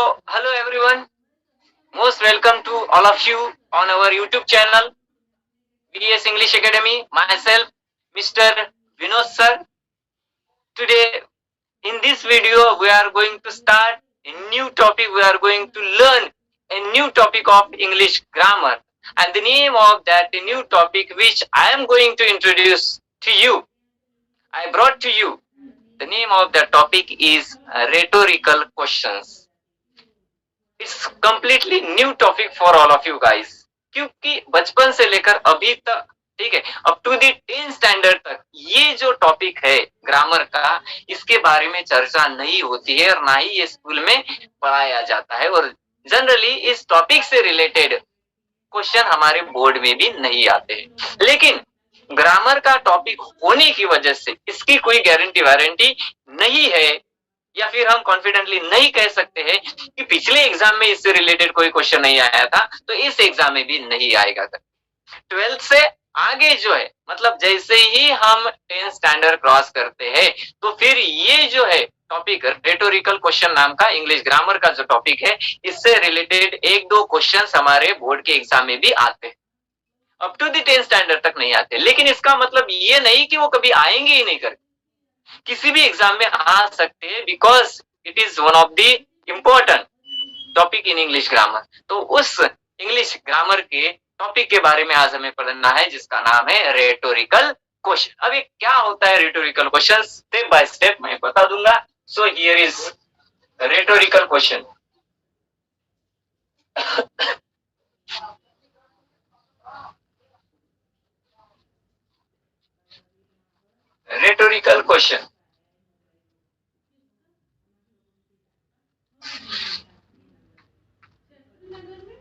Hello everyone. Most welcome to all of you on our YouTube channel, BS English Academy. Myself, Mr. Vinod sir. Today, in this video, we are going to start a new topic. We are going to learn a new topic of English grammar. And the name of that new topic which I am going to introduce to you, I brought to you. The name of the topic is rhetorical questions. It's completely new topic for all of you guys, क्योंकि बचपन से लेकर अभी तक, ठीक है, up to the 10th standard तक ये जो टॉपिक है ग्रामर का, इसके बारे में चर्चा नहीं होती है और ना ही ये स्कूल में पढ़ाया जाता है। और जनरली इस टॉपिक से रिलेटेड क्वेश्चन हमारे बोर्ड में भी नहीं आते हैं। लेकिन ग्रामर का टॉपिक होने की वजह से इसकी कोई गारंटी वारंटी नहीं है, या फिर हम कॉन्फिडेंटली नहीं कह सकते हैं कि पिछले एग्जाम में इससे रिलेटेड कोई क्वेश्चन नहीं आया था तो इस एग्जाम में भी नहीं आएगा। 12th से आगे जो है, मतलब जैसे ही हम 10th स्टैंडर्ड क्रॉस करते हैं तो फिर ये जो है टॉपिक रेटोरिकल क्वेश्चन नाम का इंग्लिश ग्रामर का जो टॉपिक है, इससे रिलेटेड एक दो क्वेश्चंस हमारे बोर्ड के एग्जाम में भी आते हैं। Up to the 10th standard तक नहीं आते, लेकिन इसका मतलब ये नहीं कि वो कभी आएंगे ही नहीं करके, किसी भी एग्जाम में आ सकते हैं, because it is one of the important topic in English grammar. तो उस इंग्लिश ग्रामर के टॉपिक के बारे में आज हमें पढ़ना है, जिसका नाम है रेटोरिकल क्वेश्चन। अब ये क्या होता है rhetorical question, step by step मैं बता दूंगा। So here is rhetorical question. Rhetorical question,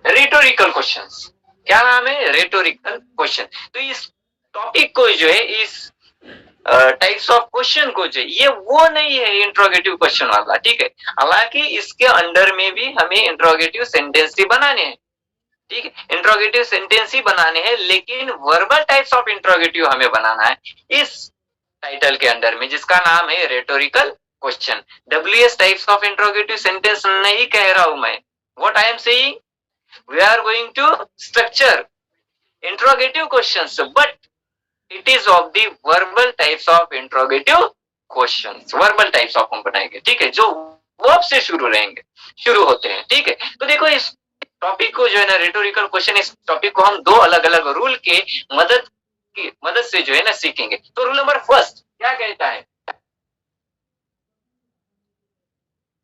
rhetorical questions, क्या नाम है? Rhetorical question. तो इस टॉपिक को जो है, इस टाइप्स ऑफ क्वेश्चन को जो है, ये वो नहीं है इंट्रोगेटिव क्वेश्चन वाला, ठीक है। हालांकि इसके अंडर में भी हमें इंट्रोगेटिव सेंटेंस ही बनाने हैं, ठीक है, इंट्रोगेटिव सेंटेंस ही बनाने हैं, लेकिन वर्बल टाइप्स ऑफ इंट्रोगेटिव हमें बनाना है इस टाइटल के अंडर में, जिसका नाम है rhetorical question. WS types of interrogative sentence नहीं कह रहा हूं मैं। What I am saying, we are going to structure interrogative questions, but it is of the verbal types of interrogative questions। verbal types of हम बनाएंगे, ठीक है, जो वर्ब से शुरू होते हैं, ठीक है। तो देखो, इस टॉपिक को जो है ना, रेटोरिकल क्वेश्चन, इस टॉपिक को हम दो अलग अलग रूल के मदद से जो है ना सीखेंगे। तो रूल नंबर फर्स्ट क्या कहता है?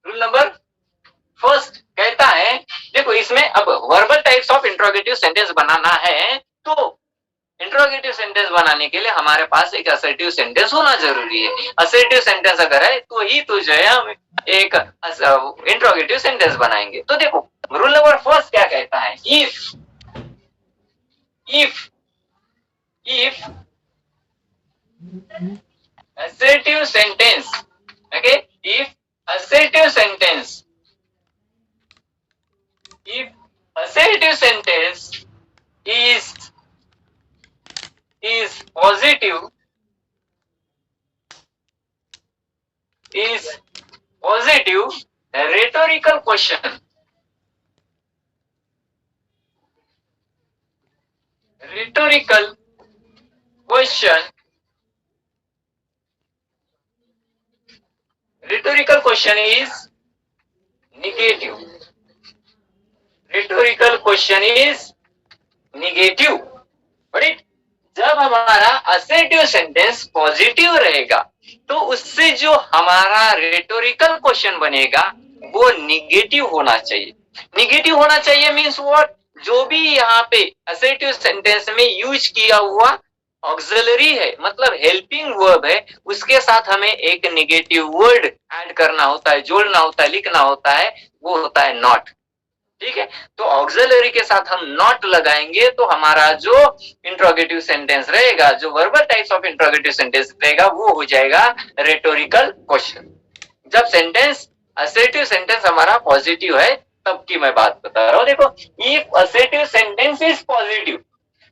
रूल नंबर फर्स्ट कहता है, देखो इसमें अब verbal types of interrogative sentence बनाना है, तो इंट्रोगेटिव सेंटेंस बनाने के लिए हमारे पास एक असर्टिव सेंटेंस होना जरूरी है। असर्टिव सेंटेंस अगर है तो ही तो जो है हम एक इंट्रोगेटिव सेंटेंस बनाएंगे। तो देखो रूल नंबर फर्स्ट क्या कहता है, if assertive sentence, okay, if assertive sentence is positive, rhetorical question, rhetorical question is negative। rhetorical question is negative, right. जब हमारा असर्टिव सेंटेंस पॉजिटिव रहेगा तो उससे जो हमारा रेटोरिकल क्वेश्चन बनेगा वो निगेटिव होना चाहिए। निगेटिव होना चाहिए मींस व्हाट, जो भी यहाँ पे असर्टिव सेंटेंस में यूज किया हुआ ऑक्सिलरी है, मतलब हेल्पिंग वर्ब है, उसके साथ हमें एक निगेटिव वर्ड ऐड करना होता है, जोड़ना होता है, लिखना होता है, वो होता है नॉट, ठीक है। तो ऑक्सिलरी के साथ हम नॉट लगाएंगे तो हमारा जो इंट्रोगेटिव सेंटेंस रहेगा, जो verbal types of interrogative sentence रहेगा, वो हो जाएगा रेटोरिकल क्वेश्चन। जब सेंटेंस असर्टिव सेंटेंस हमारा पॉजिटिव है तब की मैं बात बता रहा हूं। देखो, if assertive sentence is positive,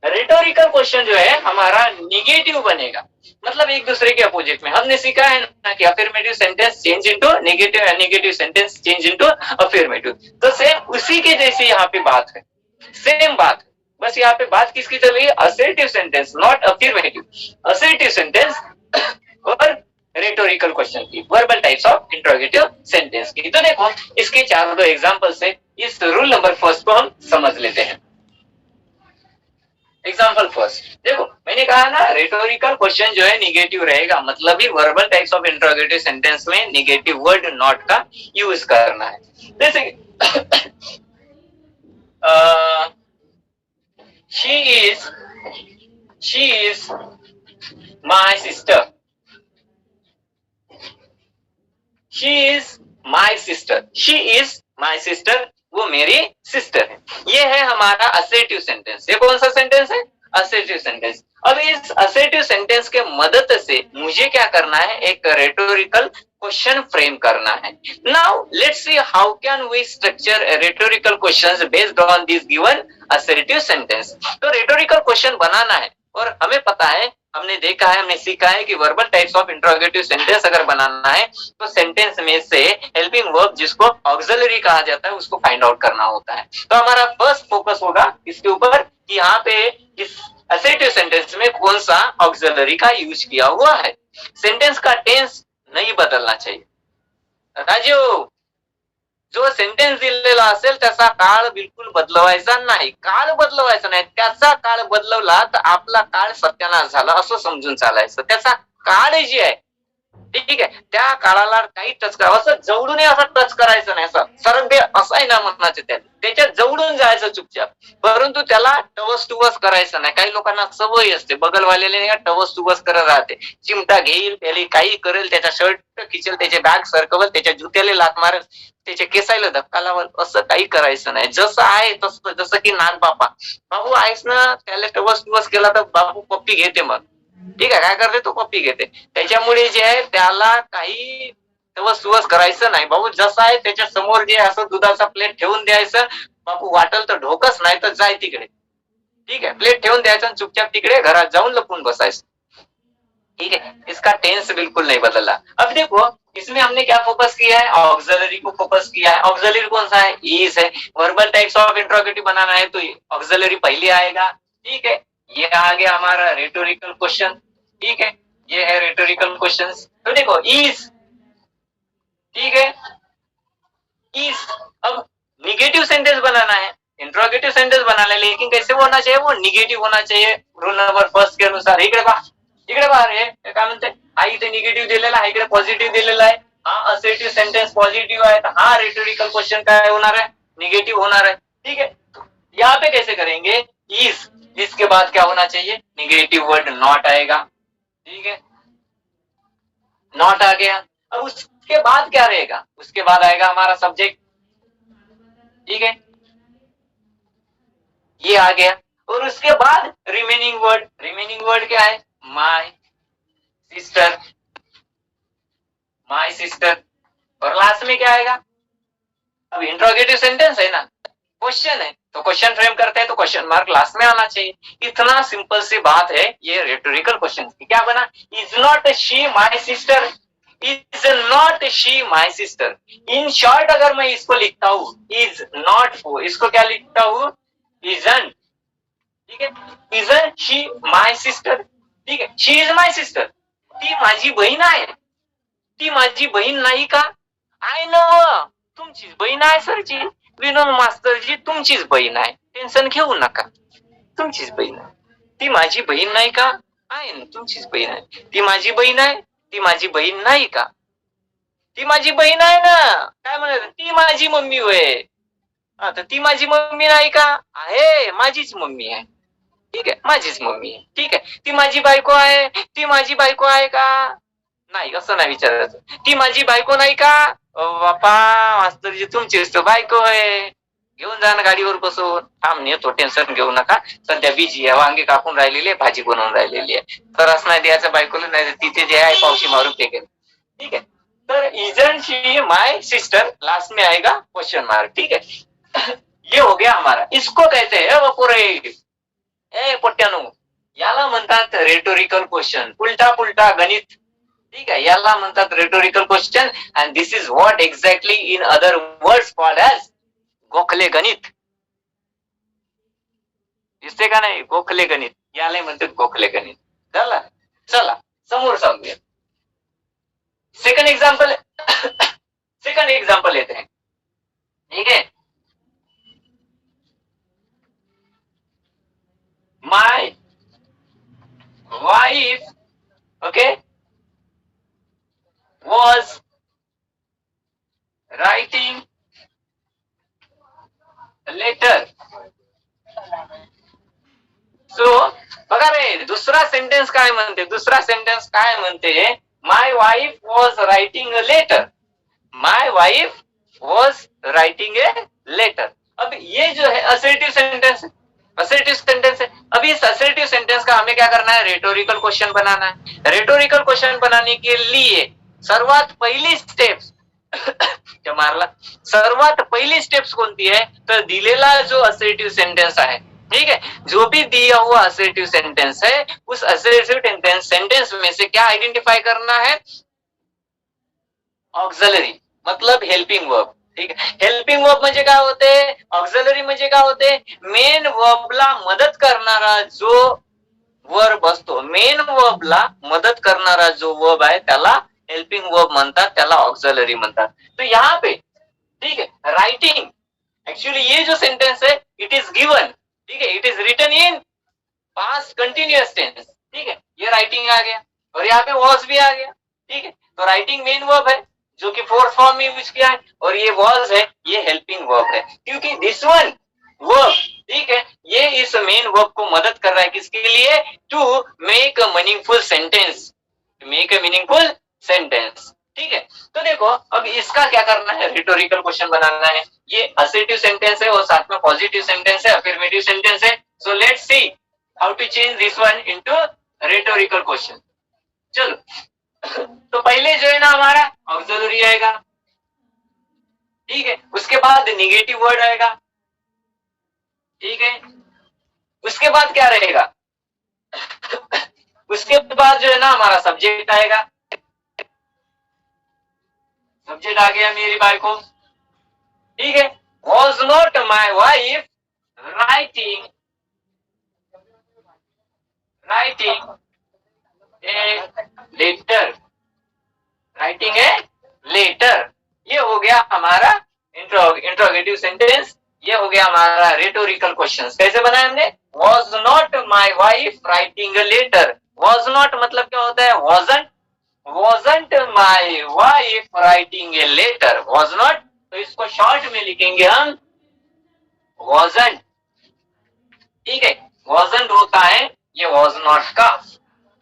rhetorical question जो है हमारा निगेटिव बनेगा, मतलब एक दूसरे के अपोजिट में। हमने सीखा है ना कि affirmative sentence change into negative, negative sentence change into affirmative. तो सेम उसी के जैसे यहाँ पे बात है, सेम बात है, बस यहाँ पे बात किसकी चल रही है? Assertive sentence, not affirmative, assertive sentence और रेटोरिकल क्वेश्चन की, verbal types of interrogative sentence की। तो देखो इसके चार दो एग्जांपल से इस रूल नंबर फर्स्ट को हम समझ लेते हैं। एग्जाम्पल फर्स्ट देखो, मैंने कहा ना रेटोरिकल क्वेश्चन जो है निगेटिव रहेगा, मतलब ही verbal types of interrogative sentence में निगेटिव वर्ड नॉट का यूज करना है। जैसे she is my sister, she is my sister, she is my sister, वो मेरी सिस्टर है। ये है हमारा असर्टिव सेंटेंस। ये कौन सा सेंटेंस है? Assertive sentence. अब इस असर्टिव सेंटेंस के मदद से मुझे क्या करना है? एक रेटोरिकल क्वेश्चन फ्रेम करना है। Now let's see how can we structure rhetorical questions based on this given assertive sentence. तो रेटोरिकल क्वेश्चन बनाना है और हमें पता है, हमने देखा है, हमने सीखा है कि verbal types of interrogative sentence अगर बनाना है तो सेंटेंस में से हेल्पिंग वर्ब जिसको ऑक्सिलरी कहा जाता है उसको फाइंड आउट करना होता है। तो हमारा फर्स्ट फोकस होगा इसके ऊपर कि यहाँ पे इस असर्टिव सेंटेंस में कौन सा ऑक्सिलरी का यूज किया हुआ है। सेंटेंस का टेंस नहीं बदलना चाहिए राजू, जो सेंटेन्स दिलेला असेल त्याचा काळ बिलकुल बदलवायचा नाही, काळ बदलवायचा नाही, त्याचा काळ बदलवला तर आपला काळ सत्यानाश झाला असं समजून चालायचं। त्याचा काळ जे आहे ठीक आहे, त्या काळाला काही टच करावं, असं जवळून असं टच करायचं नाही, असं सरंबे असं आहे ना म्हणायचं, त्याच्या जवळून जायचं चुपचाप, परंतु त्याला टवस टुवस करायचं नाही। काही लोकांना सवय असते, बगलवालेले टवस टुवस करत राहते, चिमटा घेईल, त्याला काही करेल, त्याचा शर्ट खिचेल, त्याचे बॅग सरकवल, त्याच्या जुत्याला लात मारेल, त्याच्या केसायला धक्का लावल, असं काही करायचं नाही। जसं आहे तसं, जसं की नान पापा बाबू आहेस ना, त्याला टवस टुवस केला तर बाबू पप्पी घेते, मग ठीक आहे काय करते तो? पप्पी घेते। त्याच्यामुळे जे आहे त्याला काही तवस सुवस करायचं नाही। बाबू जसं आहे त्याच्या समोर जे असं दुधाचा प्लेट ठेवून द्यायचं, बाबू वाटल तर ढोकच, नाही तर जाय तिकडे, ठीक है, प्लेट ठेवून द्यायचं आणि चुपचाप तिकडे घरात जाऊन लपून बसायचं, ठीक है। इसका टेंस बिल्कुल नहीं बदला। अब देखो इसमें हमने क्या फोकस किया है? ऑक्सिलरी को फोकस किया है। ऑक्सिलरी कौन सा है? इज है। वर्बल टाइप्स ऑफ इंट्रोगेटिव बनाना है तो ऑक्सिलरी पहले आएगा, ठीक है। ये आ गया हमारा रेटोरिकल क्वेश्चन, ठीक है, ये है रेटोरिकल क्वेश्चन। तो देखो इज, ठीक है, इज। अब निगेटिव सेंटेंस बनाना है, इंट्रोगेटिव सेंटेंस बनाना है, लेकिन कैसे होना चाहिए? वो निगेटिव होना चाहिए रूल नंबर फर्स्ट के अनुसार। इकडे बाहेर हे काय म्हणते? हा इथे निगेटिव्ह दिलेला आहे, इकडे पॉझिटिव्ह दिलेला आहे, हा असर्टिव्ह सेंटेंस पॉझिटिव्ह आहे, तर हा रेटोरिकल क्वेश्चन काय होणार है? निगेटिव्ह होणार है, ठीक है। यहाँ पे कैसे करेंगे? इज, इसके बाद क्या होना चाहिए? निगेटिव वर्ड नॉट आएगा, ठीक है, नॉट आ गया। अब उसके बाद क्या रहेगा? उसके बाद आएगा हमारा सब्जेक्ट, ठीक है, ये आ गया। और उसके बाद रिमेनिंग वर्ड, रिमेनिंग वर्ड क्या है? My sister, my sister. और लास्ट में क्या आएगा? अब इंट्रोगेटिव सेंटेंस है ना, क्वेश्चन है, तो क्वेश्चन फ्रेम करते हैं तो क्वेश्चन मार्क लास्ट में आना चाहिए। इतना सिंपल सी बात है ये रेटोरिकल क्वेश्चन की। क्या बना? Is not she my sister, is not she my sister. In short अगर मैं इसको लिखता हूं, इज नॉट, इसको क्या लिखता हूं? इजंट, ठीक है, इजंट शी माय सिस्टर, ठीक है, शी इज माय सिस्टर, ती माझी बहीण आहे, ती माझी बहीण नाही का? आहे ना, तुमचीच बहीण आहे सरजी, विनोद मास्तरजी तुमचीच बहीण आहे, टेन्शन घेऊ नका, तुमचीच बहीण आहे। ती माझी बहीण नाही का? आहे ना, तुमचीच बहीण आहे। ती माझी बहीण आहे, ती माझी बहीण नाही का? ती माझी बहीण आहे ना, काय म्हणत? ती माझी मम्मी होय, तर ती माझी मम्मी नाही का? आहे, माझीच मम्मी आहे, ठीक आहे, माझीच मम्मी आहे, ठीक आहे। ती माझी बायको आहे, ती माझी बायको आहे का? नाही, असं नाही विचारायचं। ती माझी बायको नाही का? बापा मास्तरजी तुमचीच तर बायको आहे, घेऊन जा ना गाडीवर बसून। थांब नेतो, टेन्शन घेऊ नका, सध्या बिजी आहे, वांगे कापून राहिलेली आहे, भाजी बनवून राहिलेली आहे, तरच नाही द्यायचं बायकोला, नाही तिथे जे आहे पावशी मारून फेकेल, ठीक है। तर isn't she my sister, last में आएगा क्वेश्चन मार्क, ठीक है। ये हो गया हमारा, इसको कहते हैं वपोरेटिव, ए पोट्यानो, याला म्हणतात रेटोरिकल क्वेश्चन, उलटा पुलटा गणित. ठीक आहे, याला म्हणतात rhetorical question. And this is what exactly in other words called as Gokhale गणित. दिसते का नाही, गोखले गणित, याला म्हणतात गोखले गणित. चला चला समोर सांगूया. सेकंड एक्झाम्पल सेकंड एक्झाम्पल येते हैं. ठीक है, my wife, okay, was writing a letter. सो बघा रे, दुसरा सेंटेन्स काय म्हणते, दुसरा सेंटेन्स काय म्हणते, my wife was writing a letter. My wife was writing a letter. अब ये जो है असर्टिव सेंटेंस है, असर्टिव सेंटेंस है. अब इस असर्टिव सेंटेंस का हमें क्या करना है, रेटोरिकल क्वेश्चन बनाना है. रेटोरिकल क्वेश्चन बनाने के लिए सर्वात पहिली स्टेप्स क्या मारला, सर्वात पहिली स्टेप्स कोणती है, तर दिलेला जो असर्टिव सेंटेंस आहे, ठीक है, जो भी दिया हुआ असर्टिव सेंटेंस है, उस असर्टिव सेंटेंस में से क्या आइडेंटिफाई करना है, ऑक्झिलरी, मतलब हेल्पिंग वर्ब. ठीक आहे, हेल्पिंग वर्ब म्हणजे काय होते, ऑक्झिलरी म्हणजे काय होते, मेन वर्बला मदत करणारा जो वर्ब असतो, मेन वर्बला मदत करणारा जो वर्ब आहे त्याला हेल्पिंग वर्ब म्हणतात, त्याला ऑक्झिलरी म्हणतात. तो यहाँ पे ठीक है, राइटिंग, एक्चुअली ये जो सेंटेंस है इट इज गिवन, ठीक है, it is written in past continuous tense. ठीक है, ये राइटिंग आ गया और यहाँ पे वॉज भी आ गया. ठीक है, तो राइटिंग मेन वर्ब है जो कि फोर्थ फॉर्म में यूज किया है, और ये वॉज है, ये हेल्पिंग वर्ब है, क्योंकि दिस वन वर्ब, ठीक है, ये इस मेन वर्ब को मदद कर रहा है किसके लिए, to make a meaningful sentence, make a meaningful sentence. ठीक है, तो देखो अब इसका क्या करना है, रिटोरिकल क्वेश्चन बनाना है. ये असर्टिव सेंटेंस है और साथ में पॉजिटिव सेंटेंस है, अफर्मेटिव सेंटेंस है. So let's see how to change this one into rhetorical question. चलो, तो पहले जो है ना हमारा ऑक्सिलरी आएगा. ठीक है, उसके बाद निगेटिव वर्ड आएगा. ठीक है, उसके बाद क्या रहेगा उसके बाद जो है ना हमारा सब्जेक्ट आएगा. सब्जेक्ट आ गया मेरी बाई को. ठीक है, was not my wife writing a letter, writing a letter. ये हो गया हमारा इंट्रोगेटिव सेंटेंस, ये हो गया हमारा रेटोरिकल क्वेश्चन. कैसे बनाए हमने, was not my wife writing a letter. Was not मतलब क्या होता है, wasn't my wife writing a letter. was not, तो इसको शॉर्ट में लिखेंगे हम wasn't. ठीक है, wasn't होता है ये was not का.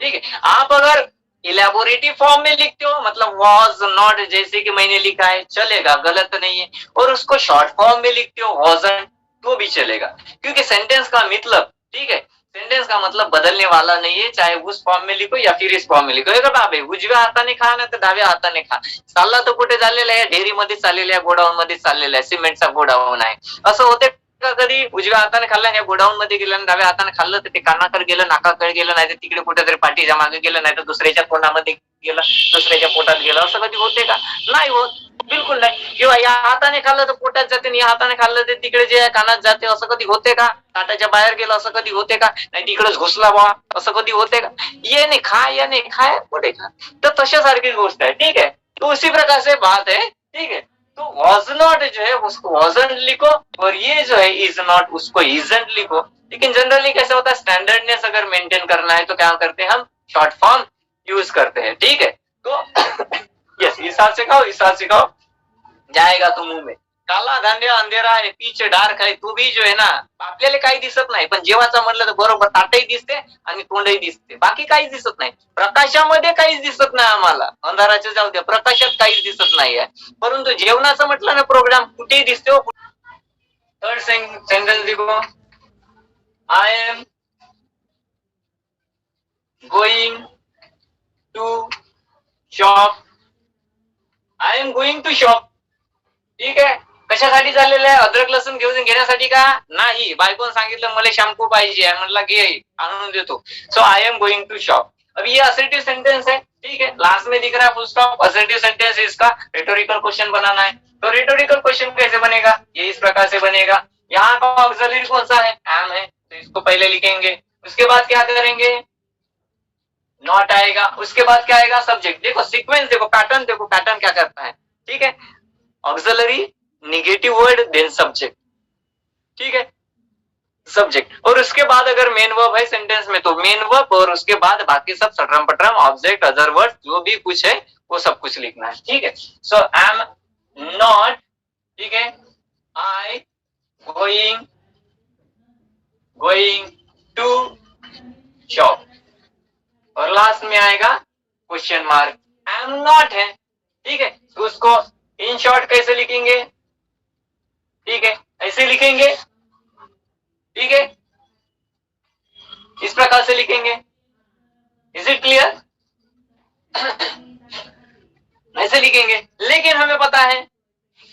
ठीक है, आप अगर इलेबोरेटिव फॉर्म में लिखते हो, मतलब was not जैसे कि मैंने लिखा है, चलेगा, गलत नहीं है. और उसको शॉर्ट फॉर्म में लिखते हो wasn't, तो भी चलेगा, क्योंकि सेंटेंस का मतलब, ठीक है, सेंटेंस का मतलब बदलने वाला नहीं है, चाहे उस फॉर्म में लिखो या फिर इस फॉर्म में लिखो. का बाबे उजव्या हाताने खा ना तर डाव्या हाताने खा, चालला तो कुठे चाललेला आहे, डेअरीमध्ये चाललेला आहे, गोडाऊन मध्ये चाललेला आहे, सिमेंटचा गोडाऊन आहे. असं होते का कधी, उजव्या हाताने खाल्लं या गोडाऊन मध्ये गेलं आणि डाव्या हाताने खाल्लं तर ते कानाकडे गेलं, नाकाकडे गेलं, नाही तर तिकडे कुठेतरी पाठीच्या मागे गेलं, नाही तर दुसऱ्याच्या तोंडामध्ये गेलं, दुसऱ्याच्या पोटात गेलं. असं कधी होते का, नाही होत, बिलकुल नाही. किंवा या हाताने खाल्लं तर पोटात जाते, या हाताने खाल्लं तर तिकडे जे कानात जाते. असं कधी होते का, ताटाच्या बाहेर गेलं असं कधी होते का, नाही तिकडेच घुसला बा, असं कधी होते का. ये नहीं खा, या नहीं खाया, कुठे खा, तर तशासारखी गोष्ट है. ठीक है, तो उसी प्रकार से बात है. ठीक है, तो वॉज नॉट जो है उसको वॉजंट लिखो, और ये जो है इज नॉट उसको इजंट लिखो. लेकिन जनरली कैसा होता है, स्टैंडर्डनेस अगर मेंटेन करना है तो क्या करते हैं हम, शॉर्ट फॉर्म यूज करते हैं. ठीक है, तो यस, इस हाथ से खाओ, इस हाथ से खाओ, जाएगा तो मुंह में. काला धांड्या अंधेरा आहे, पीछे डार्क आहे, तू भी जो आहे ना, आपल्याला काही दिसत नाही, पण जेवायचं म्हणलं तर बरोबर ताटही दिसते आणि तोंडही दिसते, बाकी काहीच दिसत नाही. प्रकाशामध्ये काहीच दिसत नाही आम्हाला, अंधाराच्या जाऊ द्या, प्रकाशात काहीच दिसत नाहीये, परंतु जेवणाचं म्हटलं ना प्रोग्राम कुठेही दिसते हो. थर्ड सेंटेंस देखो, I am going to shop. I am going to shop. ठीक है, कशासाठी चाललेलं आहे? अद्रक लसूण घेण्यासाठी का? नाही, बायकोन सांगितलं मला शॅम्पू पाहिजे, म्हणला घे, आणून देतो. So I am going to shop. अब ये असर्टिव सेंटेंस है, ठीक है, लास्ट में दिख रहा है फुल स्टॉप. असर्टिव सेंटेंस इसका रेटोरिकल क्वेश्चन बनाना है. तो रेटोरिकल क्वेश्चन कैसे बनेगा? ये इस प्रकार से बनेगा. यहाँ का ऑक्सिलरी कौन सा है? एम है, तो इसको पहले लिखेंगे. उसके बाद क्या करेंगे? नॉट आएगा. उसके बाद क्या आएगा? सब्जेक्ट. देखो सीक्वेंस, देखो पैटर्न क्या करता है, ठीक है. Auxiliary, negative word, then subject, ठीक है, सब्जेक्ट. और उसके बाद अगर मेन वर्ब है सेंटेंस में तो मेन वर्ब, और उसके बाद बाकी सब सटरम पटरम ऑब्जेक्ट अदर वर्ड जो भी कुछ है वो सब कुछ लिखना है, ठीक है. सो आई एम नॉट, ठीक है, आई गोइंग टू शॉप. और लास्ट में आएगा question mark. I am not है, ठीक है. तो उसको इन शॉर्ट कैसे लिखेंगे? ठीक है, ऐसे लिखेंगे, ठीक है, इस प्रकार से लिखेंगे. Is it clear? ऐसे लिखेंगे. लेकिन हमें पता है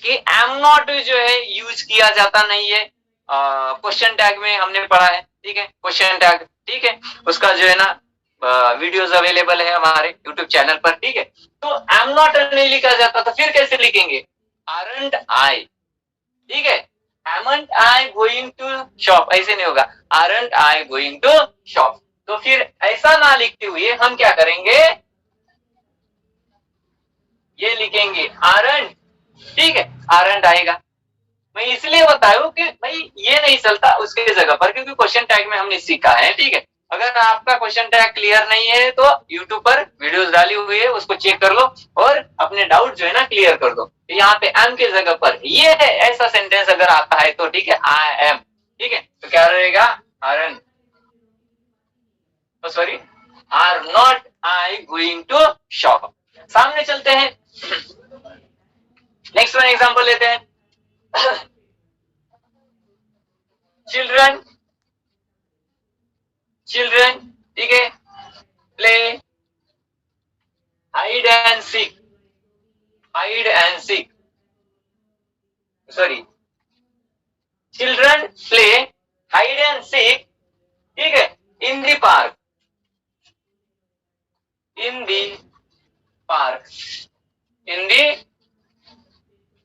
कि एम नॉट जो है यूज किया जाता नहीं है. क्वेश्चन टैग में हमने पढ़ा है, ठीक है, क्वेश्चन टैग, ठीक है, उसका जो है ना वीडियोस अवेलेबल है हमारे यूट्यूब चैनल पर, ठीक है. तो एम नॉट नहीं लिखा जाता, तो फिर कैसे लिखेंगे? आरंट आई, ठीक है, amn't I going to shop, ऐसे नहीं होगा. Aren't I going to shop. तो फिर ऐसा ना लिखते हुए हम क्या करेंगे? ये लिखेंगे आरंट, ठीक है, आरंट आएगा. मैं इसलिए बताऊं कि भाई ये नहीं चलता उसके जगह पर, क्योंकि क्वेश्चन टैग में हमने सीखा है, ठीक है. अगर आपका क्वेश्चन टैग क्लियर नहीं है तो YouTube पर वीडियोस डाली हुई है, उसको चेक कर लो और अपने डाउट जो है ना क्लियर कर दो. यहाँ पे एम के जगह पर ये है, ऐसा सेंटेंस अगर आता है तो ठीक है, आई एम, ठीक है. तो क्या रहेगा? Aren't, sorry, are not I going to shop. सामने चलते हैं, नेक्स्ट वन एग्जांपल लेते हैं. चिल्ड्रन, ठीक है, play hide and seek, sorry, children play hide and seek, ठीक है, in the park, in the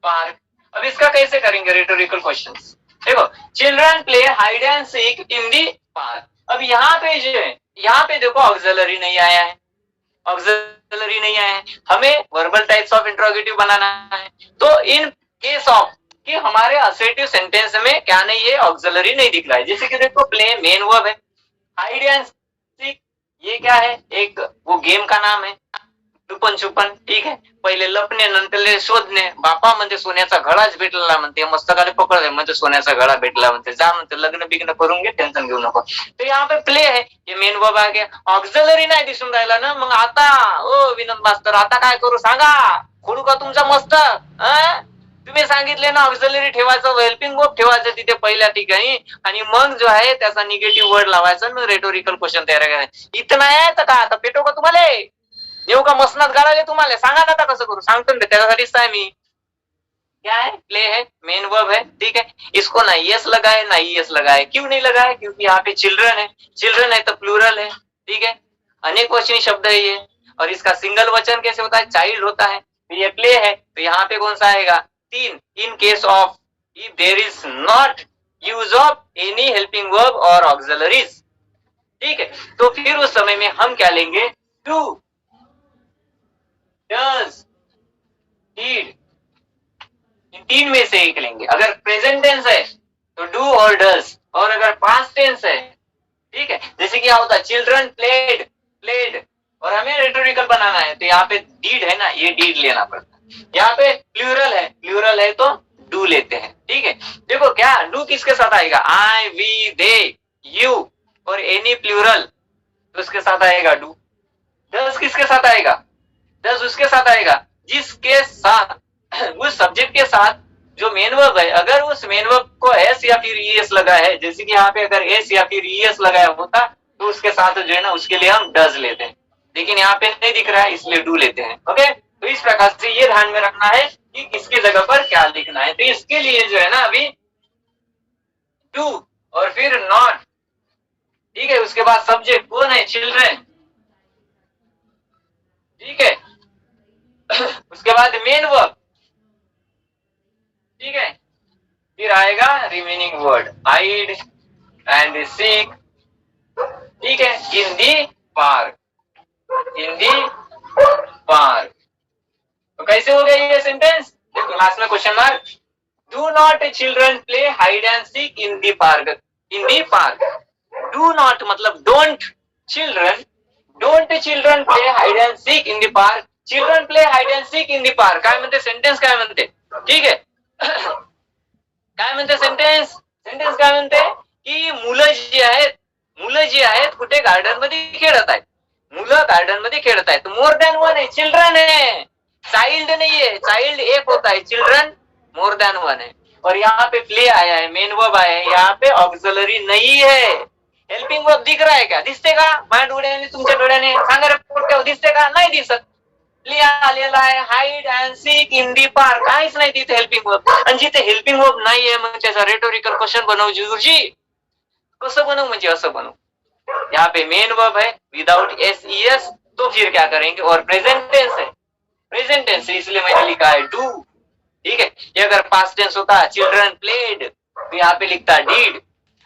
park. अब इसका कैसे करेंगे रेटोरिकल क्वेश्चंस? देखो, children play hide and seek in the park. अब यहाँ पे जो है, यहाँ पे देखो ऑक्सिलरी नहीं आया है, हमें वर्बल टाइप्स ऑफ इंट्रोगेटिव बनाना है. तो इन केस ऑफ कि हमारे असर्टिव सेंटेंस में क्या नहीं है, ऑक्सिलरी नहीं दिख रहा है. जैसे कि देखो, प्ले मेन वर्ब है, हाइड एंड सीक ये क्या है? एक वो गेम का नाम है, लुपन छुपन, ठीक है. पहिले लपणे, नंतर शोधणे. बापा म्हणते सोन्याचा घडाच भेटला, म्हणते मस्तकाने पकडले, म्हणते सोन्याचा घडा भेटला, म्हणते जा, म्हणते लग्न बिग्न करून घे, टेन्शन घेऊ नको. तो यहाँ पे प्ले है, ये मेन वर्ब आ गया. ऑक्सिलरी नाही दिसून राहिला ना, मग आता ओ विनोद मास्तर आता काय करू सांगा? खोडू का तुमचा मस्तक? तुम्ही सांगितले ना ऑक्सिलरी ठेवायचं, हेल्पिंग वर्ब ठेवायचं तिथे पहिल्या ठिकाणी, आणि मग जो आहे त्याचा निगेटिव्ह वर्ड लावायचा, मग रेटोरिकल क्वेश्चन तयार करायचं. इथं नाही आहे तर का आता पेटो का तुम्हाला? येऊ का मसनात गाळाले तुम्हाला? सांगा ना आता कसं करू, सांगतो ना, त्याच्यासाठीच आहे मी. क्या है? प्ले है, मेन वर्ब है, ठीक है. इसको ना यस लगा है ना ईएस लगा है. क्यों नहीं लगा है? क्योंकि यहाँ पे चिल्ड्रन है तो प्लूरल है, ठीक है, अनेक वचनी शब्द है ये. और इसका सिंगल वचन कैसे होता है? चाइल्ड होता है. तो ये प्ले है, तो यहाँ पे कौन सा आएगा? 3. In case of if there is not use of any helping verb और ऑक्सिलरीज, ठीक है. तो फिर उस समय में हम क्या लेंगे? डू, डज, डीड, इन 3 में से एक लेंगे. अगर प्रेजेंट टेंस है तो डू और डज, और अगर पास्ट टेंस है, ठीक है, जैसे क्या होता है? चिल्ड्रन प्लेड, और हमें रेटोरिकल बनाना है तो यहाँ पे डीड है ना, ये डीड लेना पड़ता है. यहाँ पे प्लूरल है तो डू लेते हैं, ठीक है. देखो क्या डू किसके साथ आएगा? आई, वी, दे, यू, और एनी प्लूरल तो उसके साथ आएगा डू. डज किसके साथ आएगा? डज उसके साथ आएगा जिसके साथ, उस सब्जेक्ट के साथ जो मेन वर्ब है, अगर उस मेन वर्ब को एस या फिर ईएस लगा है, जैसे कि यहाँ पे अगर एस या फिर ईएस लगाया होता तो उसके साथ जो है ना, उसके लिए हम डज लेते हैं. लेकिन यहाँ पे नहीं दिख रहा है इसलिए डू लेते हैं. ओके, तो इस प्रकार से ये ध्यान में रखना है कि किसकी जगह पर क्या लिखना है। तो इसके लिए जो है ना अभी टू और फिर नॉट, ठीक है। उसके बाद सब्जेक्ट कौन है, चिल्ड्रन, ठीक है। उसके बाद मेन वर्ब, ठीक है। फिर आएगा remaining word hide and seek, ठीक है, in the park, in the park. तो कैसे हो गया ये सेंटेंस, देखो लास्ट में question mark, do not children play hide and seek in the park, in the park. Do not मतलब don't, children, don't children play hide and seek in the park, children play hide and seek in the park. काय म्हणते sentence, काय म्हणते, ठीक आहे. काय म्हणते sentence, sentence काय म्हणते की मुलं जी आहेत कुठे गार्डन मध्ये खेळत आहेत, मुलं गार्डन मध्ये खेळत आहेत. मोर दॅन वन है, चिल्ड्रन है, चाइल्ड नहीं है, चाइल्ड एक होता है, चिल्ड्रन मोर दॅन वन है. और यहाँ पे प्ले आया है, मेन वर्ब आया है, यहाँ पे ऑक्सिलरी नहीं है. हेल्पिंग वर्ब दिख रहा है क्या, दिसते का माझ्या डोळ्याने तुमच्या डोळ्याने सांगा रे पोट्यावर, दिसते का, नाही दिसत. आलेला आहे hide and seek in the park, काहीच नाही तिथे हेल्पिंग वर्ब. आणि जिथे हेल्पिंग वर्ब नाहीये मग त्याचा रेटोरिकल क्वेश्चन बनव गुरुजी. कसं बनवू, म्हणजे असं बनवू, यहाँ पे मेन वर्ब है विदाउट एस ई एस, तो फिर क्या करेंगे, और प्रेजेंट टेंस है, प्रेजेंट टेंस है इसलिए मैंने लिखा है डू, ठीक है. ये अगर पास्ट टेंस होता चिल्ड्रन प्लेड तो यहाँ पे लिखता डिड.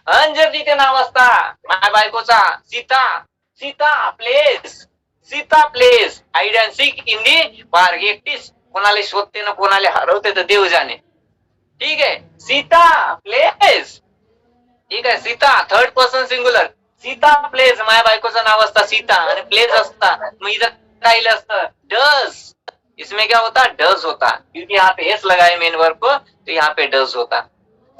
जर तिथे नाव असता माझ्या बायकोचा Sita, Sita place, Sita place hide and seek in the park. एकटीच कोणाला शोधते ना कोणाला हरवते तर देव जाणे, ठीक आहे. सीता प्लेस, ठीक आहे. Sita third person singular, Sita place, माझ्या बायकोचं नाव असता सीता आणि प्लेस असता, मग इथं राहिलं असतं डज. इसमें क्या होता, डज होता, क्योंकि यहाँ पे एस लगा है मेन वर्ब को, तो यहाँ पे डज होता,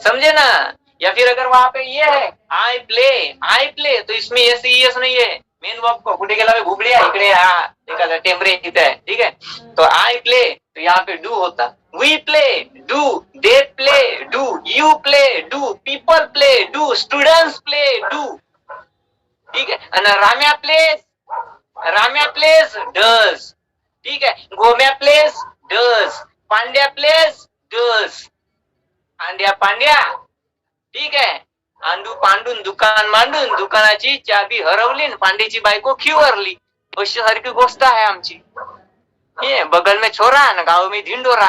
समझे ना. या फिर अगर वहां पे ये है आई प्ले, तो इसमें एस ई एस नहीं है, मेन वर्ब को कुठे गेला घुबड्या इकडे, हा एखादा टेम्परे इथे आहे, ठीक है. तो आई प्ले, तो यहाँ पे डू होता. We play do, they play do, you play do, people play do, students play do, ठीक है. आणि राम्या प्लेस डज, ठीक है. Gomya plays does, Pandya plays does, Pandya, ठीक आहे. आंडू पांडून दुकान मांडून, दुकानाची चाबी हरवली, पांड्याची बायको खिवरली, अशी सारखी गोष्ट आहे आमची. ये बगल में छोरा ना गाँव में ढिंडोरा,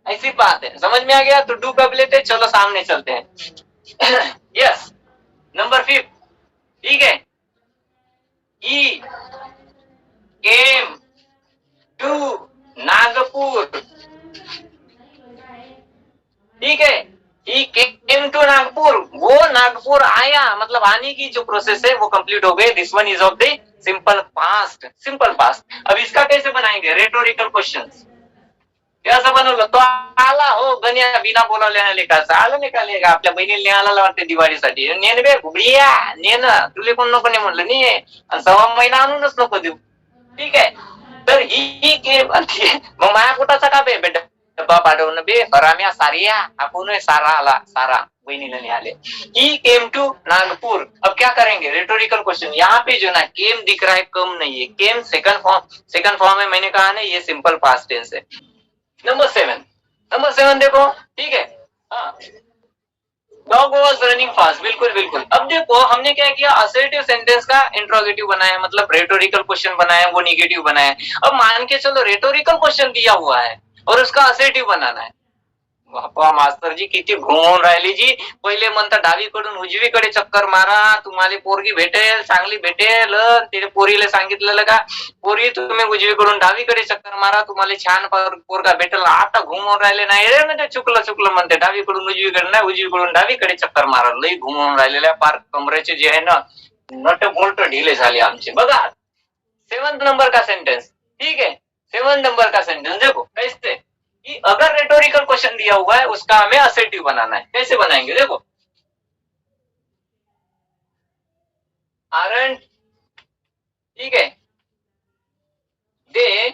ऐसी बात है. समझ में आ गया, तो डू कब लेते, चलो सामने चलते हैं. यस, नंबर 5, ठीक है. ही केम टू नागपुर, ठीक है. ही केम टू नागपुर, वो नागपुर आया, मतलब आने की जो प्रोसेस है वो कंप्लीट हो गई. This one is of the simple past, simple past. अब इसका कैसे बनाएंगे, रेटोरिकल क्वेश्चंस. असं बनवलं, तो आला हो गण्या बिना बोलावल्याने लेखाचा आला निकालेगा, आपल्या बहिणीला आला वाटते दिवाळीसाठी, नेन बे घुबडिया नेन, तुले कोण नको नाही म्हणलं नाही, आणि 1.5 महिना आणूनच नको देऊ, ठीक आहे. तर ही केम, मग माया पोटाचा का बे डब्बा पाठवणं बे हराम्या सारिया, आपण सारा आला, सारा बहिणीला नहीं आले. ही केम टू नागपुर. अब क्या करेंगे, रेटोरिकल क्वेश्चन. यहाँ पे जो ना केम दिख रहा है, कम नहीं है, केम सेकंड फॉर्म है, मैंने कहा ना ये सिंपल पास्ट टेंस है. नंबर 7 देखो, ठीक है. डॉग वॉज रनिंग फास्ट, बिल्कुल बिल्कुल. अब देखो हमने क्या किया, असर्टिव सेंटेंस का इंट्रोगेटिव बनाया, मतलब रेटोरिकल क्वेश्चन बनाया, वो निगेटिव बनाया. अब मान के चलो रेटोरिकल क्वेश्चन दिया हुआ है और उसका असर्टिव बनाना है. बापा मास्तर जी किती घुमवून राहिली जी. पहिले म्हणता डावीकडून उजवीकडे चक्कर मारा, तुम्हाला पोरगी भेटेल, चांगली भेटेल. ते पोरीला सांगितलेलं का, पोरी तुम्ही उजवीकडून डावीकडे चक्कर मारा, तुम्हाला छान पोरगा भेटेल. आता घुमवून राहिले नाही रे, म्हणजे चुकलं म्हणते, डावीकडून उजवीकडे नाही, उजवीकडून डावीकडे चक्कर मारा. लई घुमवून राहिलेल्या, पार कमरेचे जे आहे ना नट बोल्ट ढीले झाले आमचे. बघा 7 नंबर का सेंटेंस, ठीक है. 7 नंबर का सेंटेंस देखो कैसे, कि अगर रेटोरिकल क्वेश्चन दिया हुआ है उसका हमें असर्टिव बनाना है. कैसे बनाएंगे देखो, आरंट, ठीक है, दे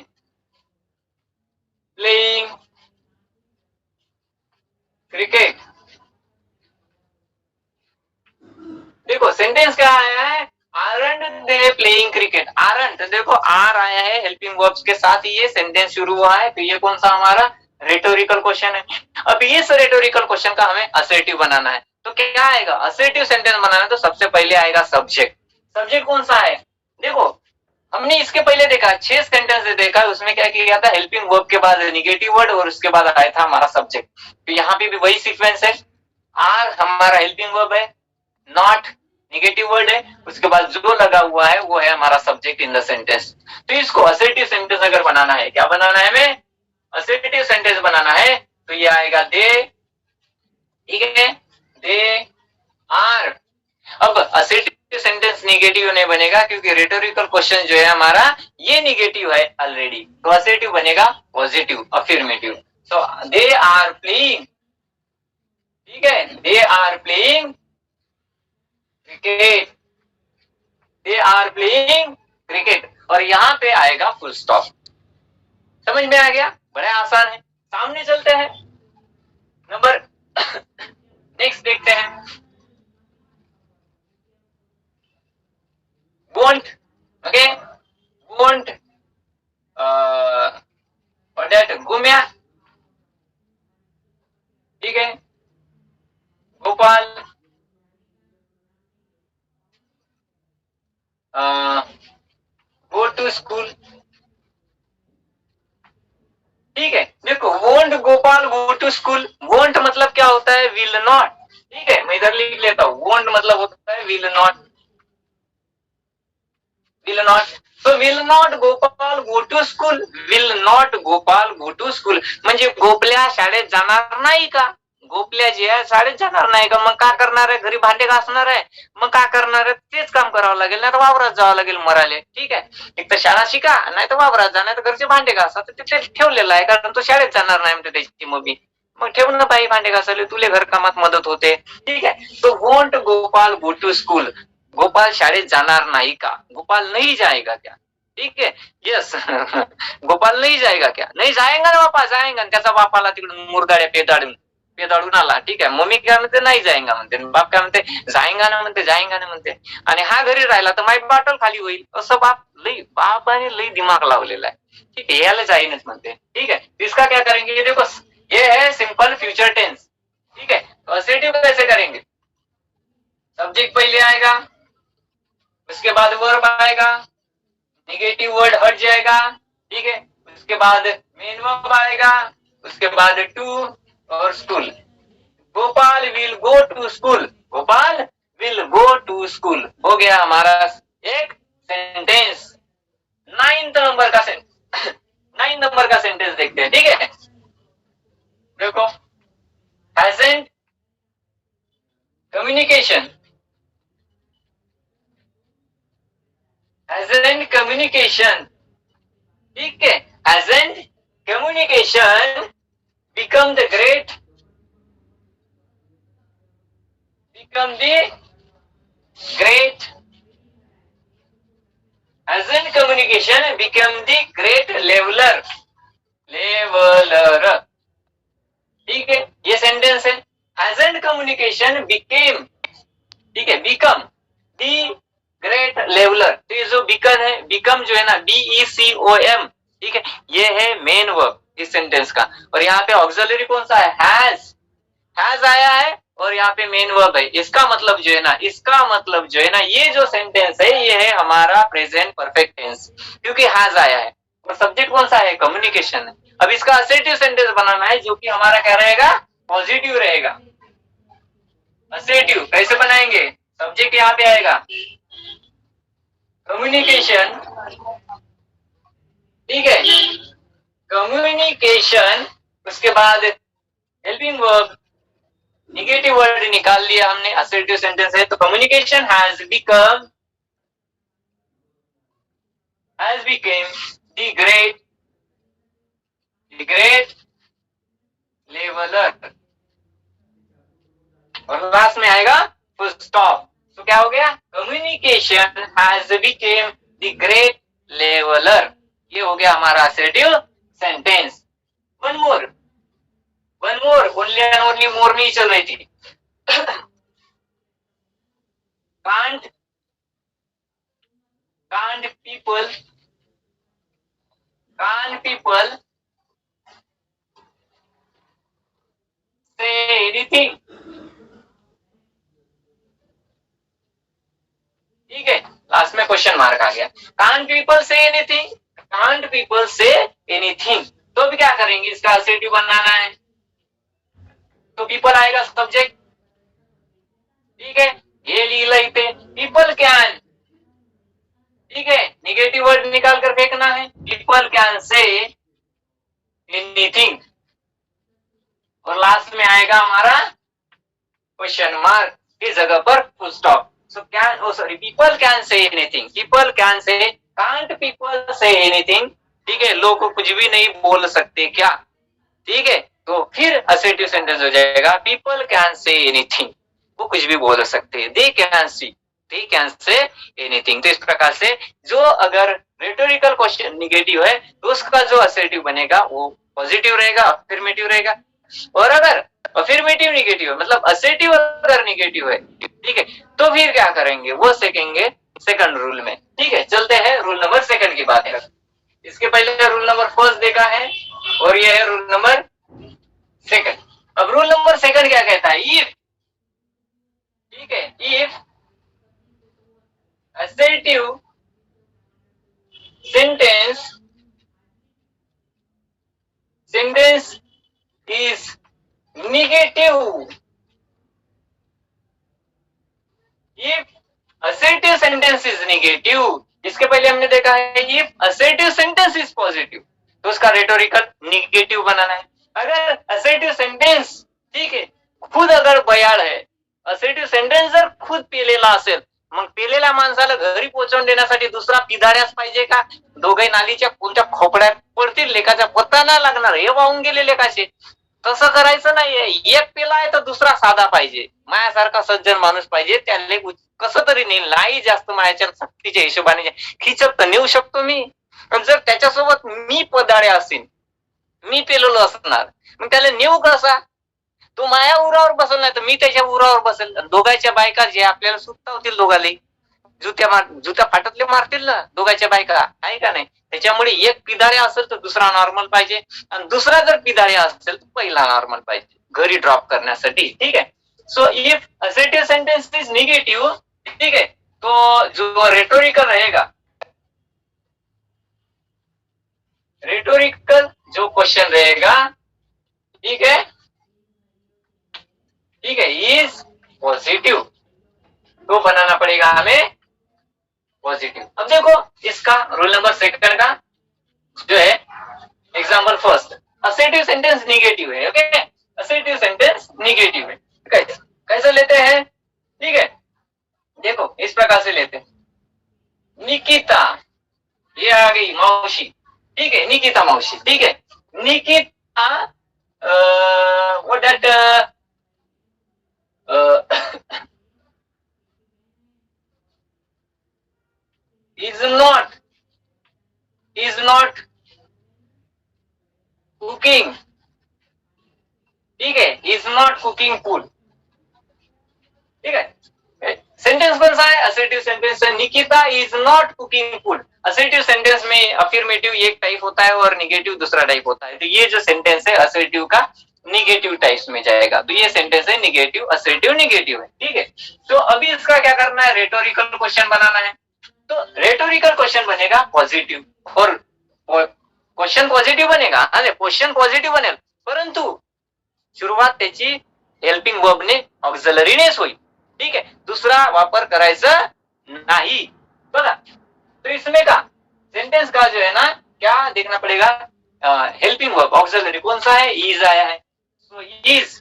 प्लेइंग क्रिकेट. देखो सेंटेंस क्या आया है, aren't they playing cricket, aren't, देखो आर आया है हेल्पिंग वर्ब्स के साथ ये सेंटेंस शुरू हुआ है, तो ये कौन सा हमारा रेटोरिकल क्वेश्चन है। अब इस रेटोरिकल क्वेश्चन का हमें असर्टिव बनाना है, तो क्या आएगा, असर्टिव सेंटेंस बनाना है तो सबसे पहले आएगा सब्जेक्ट। सब्जेक्ट कौन सा है, देखो हमने इसके पहले देखा 6 सेंटेंस देखा, उसमें क्या किया था, हेल्पिंग वर्ब के बाद निगेटिव वर्ड और उसके बाद आया था हमारा सब्जेक्ट। तो यहाँ पे भी वही सीक्वेंस है, आर हमारा हेल्पिंग वर्ब है, नॉट निगेटिव वर्ड है, उसके बाद जो लगा हुआ है वो है हमारा सब्जेक्ट इन द सेंटेंस। तो इसको असर्टिव सेंटेंस अगर बनाना है, क्या बनाना है हमें, असर्टिव सेंटेंस बनाना है, तो ये आएगा दे, ठीक है, दे आर। अब असर्टिव सेंटेंस निगेटिव नहीं बनेगा क्योंकि रेटोरिकल क्वेश्चन जो है हमारा ये निगेटिव है ऑलरेडी, तो असर्टिव बनेगा positive affirmative. So they are playing, ठीक है, they are playing cricket, they are playing cricket, और यहां पे आएगा फुल स्टॉप। समझ में आ गया, बड़ा आसान है। सामने चलते हैं, नंबर नेक्स्ट देखते हैं, won't, okay, won't और that गुम्या, ठीक है, गोपाल गो टू स्कूल, ठीक है। देखो won't Gopal go to school, won't मतलब क्या होता है, विल नॉट, ठीक है, मैं इधर लिख लेता हूं, वोंट मतलब होता है विल नॉट, विल नॉट, तो will not Gopal go to school, will not Gopal go to school म्हणजे गोपल्या शाळेत जाणार नाही का, गोपल्या जी आहे शाळेत जाणार नाही का, मग काय करणार आहे, घरी भांडे घासणार आहे, मग काय करणार आहे, तेच काम करावं लागेल, नाही तर वावरात जावं लागेल मराले, ठीक आहे, एक तर शाळा शिका, नाही तर वावरात जा, नाही तर घरचे भांडे घासा, तर ते ठेवलेलं आहे, कारण तो शाळेत जाणार नाही म्हणते त्याची मम्मी, मग ठेवून ना बाई भांडे घासायला, तुले घर कामात मदत होते, ठीक आहे। तो won't Gopal go to school, Gopal शाळेत जाणार नाही का, गोपाल नहीं जाएगा क्या, ठीक है, यस गोपाल नहीं जाएगा क्या, नहीं जाएगा ना बापा, जाएगा, त्याचा बापाला तिकडून मुरगाड्या पेदाडून आला, ठीक आहे, मम्मी काय म्हणते नाही जाएगा म्हणते, बाप काय म्हणते जाएगा ना म्हणते, जाएगा ना म्हणते, आणि हा घरी राहिला तर माई बाटल खाली होईल, असं बापाने लई दिमाग लावलेला आहे, ठीक है, याला जाईनच म्हणते, ठीक है। इसका क्या करेंगे, देखो ये है सिंपल फ्यूचर टेंस, ठीक है, असर्टिव कैसे करेंगे, सब्जेक्ट पहले आएगा, उसके बाद वर्ब आएगा, निगेटिव वर्ड हट जाएगा, ठीक है, उसके बाद मेन वर्ब आएगा, उसके बाद टू और school, Gopal will go to school, Gopal will go to school, हो गया हमारा एक सेंटेंस। 9 नंबर का सेंटेंस 9 नंबर का सेंटेंस देखते हैं, ठीक है, देखो हैजंट कम्युनिकेशन, hasn't communication, ठीक है, hasn't communication become the great hasn't communication become the great leveler, ठीक है, ये सेंटेंस है, hasn't communication became, ठीक है, become the ग्रेट लेवलर, तो ये जो बिकम है, बिकम जो है ना BECOM, ठीक है, ये है मेन वर्ब इस सेंटेंस का, और यहाँ पे ऑक्सिलरी कौन सा है, हैज आया है, और यहाँ पे मेन वर्ब है, इसका मतलब जो है ना, इसका मतलब जो है ना, ये जो सेंटेंस है ये है हमारा प्रेजेंट परफेक्ट टेंस, क्योंकि हैज आया है, और सब्जेक्ट कौन सा है, कम्युनिकेशन है। अब इसका असर्टिव सेंटेंस बनाना है जो कि हमारा क्या रहेगा, पॉजिटिव रहेगा। असर्टिव कैसे बनाएंगे, सब्जेक्ट यहाँ पे आएगा, कम्युनिकेशन, ठीक है, कम्युनिकेशन, उसके बाद हेल्पिंग वर्ब, निगेटिव वर्ड निकाल लिया हमने, असर्टिव सेंटेंस है, तो communication has become the great leveller, और लास्ट में आएगा फुल स्टॉप, तो क्या हो गया, communication has became the great leveller, ये हो गया हमारा assertive sentence. One more, only and only मोर नहीं चल रही थी can't can't people say anything? ठीक है, लास्ट में क्वेश्चन मार्क आ गया। Can't people say anything, can't people say anything, तो अभी क्या करेंगे, इसका असेटिव बनाना है, तो पीपल आएगा सब्जेक्ट। ठीक है, ये लिहिलं इथे पीपल कैन, ठीक है, निगेटिव वर्ड निकाल कर फेंकना है, पीपल कैन से एनीथिंग, और लास्ट में आएगा हमारा क्वेश्चन मार्क की जगह पर full stop. So can, oh sorry, people can say anything, people can say, can't people say anything, ठीक है, लोग को कुछ भी नहीं बोल सकते क्या, ठीक है, तो फिर असर्टिव सेंटेंस हो जाएगा people can say anything, वो कुछ भी बोल सकते हैं, they can say anything। तो इस प्रकार से जो अगर रेटोरिकल क्वेश्चन निगेटिव है तो उसका जो असर्टिव बनेगा वो पॉजिटिव रहेगा, अफर्मेटिव रहेगा, और अगर अफर्मेटिव निगेटिव है, मतलब असर्टिव अगर निगेटिव है, ठीक है, तो फिर क्या करेंगे वो सीखेंगे सेकंड रूल में। ठीक है, चलते हैं रूल नंबर सेकंड की बात कर। इसके पहले रूल नंबर फर्स्ट देखा है और ये है रूल नंबर सेकंड। अब रूल नंबर सेकंड क्या कहता है, इफ, ठीक है, if assertive sentence is negative, if assertive sentence is negative, इसके पहले हमने देखा है if assertive sentence is positive, तो उसका रेटोरिकल निगेटिव बनाना है। अगर assertive sentence, ठीक है, खुद अगर बयाळ आहे, assertive sentence जर खुद पेलेला असेल, मग पेलेल्या माणसाला घरी पोहोचवून देण्यासाठी दुसरा पिधाड्याच पाहिजे का? दोघे नालीच्या कोणत्या खोपड्यात पडतील, लेखाचा पत्ता नाही लागणार, हे वाहून गेले लेखाचे, तसं करायचं नाहीये। एक पेला आहे तर दुसरा साधा पाहिजे, मायासारखा सज्जन माणूस पाहिजे, त्याला कसं तरी नेईल, नाही जास्त मायाच्या शक्तीच्या हिशोबाने खिचत तर नेऊ शकतो मी, पण जर त्याच्यासोबत मी पदाडे असेल, मी पेलेलो असणार, मग त्याला नेऊ कसा? तो माया उरावर बसेल, नाही तर मी त्याच्या उरावर बसेल, दोघांच्या बायका जे आपल्याला सुटता होतील, दोघाले जुत्या फाटतले मारतील ना दोघांच्या बायका, आहे का नाही? त्याच्यामुळे एक पिधाळ्या असेल तर दुसरा नॉर्मल पाहिजे, आणि दुसरा जर पिधाळ्या असेल तर पहिला नॉर्मल पाहिजे घरी ड्रॉप करण्यासाठी। ठीक आहे, so if assertive sentence is negative, ठीक है, तो जो रेटोरिकल रहेगा, रेटोरिकल जो क्वेश्चन रहेगा, ठीक है, ठीक है, इज पॉजिटिव, तो बनाना पड़ेगा हमें पॉजिटिव। अब देखो इसका रूल नंबर सेकंड का जो है example first, assertive sentence negative है, ओके, असर्टिव सेंटेंस निगेटिव है, कैसे लेते हैं? ठीक है, देखो इस प्रकार से लेते हैं, निकिता, ये आ गई मौसी, ठीक है, निकिता मौसी, ठीक है, Nikita what that is not cooking, ठीक है, is not cooking food, ठीक है, सेंटेंस कौन सा है? असर्टिव सेंटेंस है, Nikita is not cooking food. Assertive sentence में अफर्मेटिव एक टाइप होता है और निगेटिव दूसरा टाइप होता है, तो ये जो सेंटेंस है असर्टिव का निगेटिव टाइप्स में जाएगा, तो ये सेंटेंस है निगेटिव, असर्टिव निगेटिव है। ठीक है, तो अभी इसका क्या करना है, रेटोरिकल क्वेश्चन बनाना है, तो रेटोरिकल क्वेश्चन बनेगा पॉजिटिव, और क्वेश्चन पॉजिटिव बनेगा, क्वेश्चन पॉजिटिव बनेल, परंतु सुरुवात त्याची हेल्पिंग वर्बने ऑक्झिलरीनेच होईल। ठीक है, दूसरा वापर करायचा नाही, बघा, तो इसमें का सेंटेंस का जो है ना क्या देखना पड़ेगा, हेल्पिंग वर्ब ऑक्सिलरी कौन सा है, इज आया है, सो इज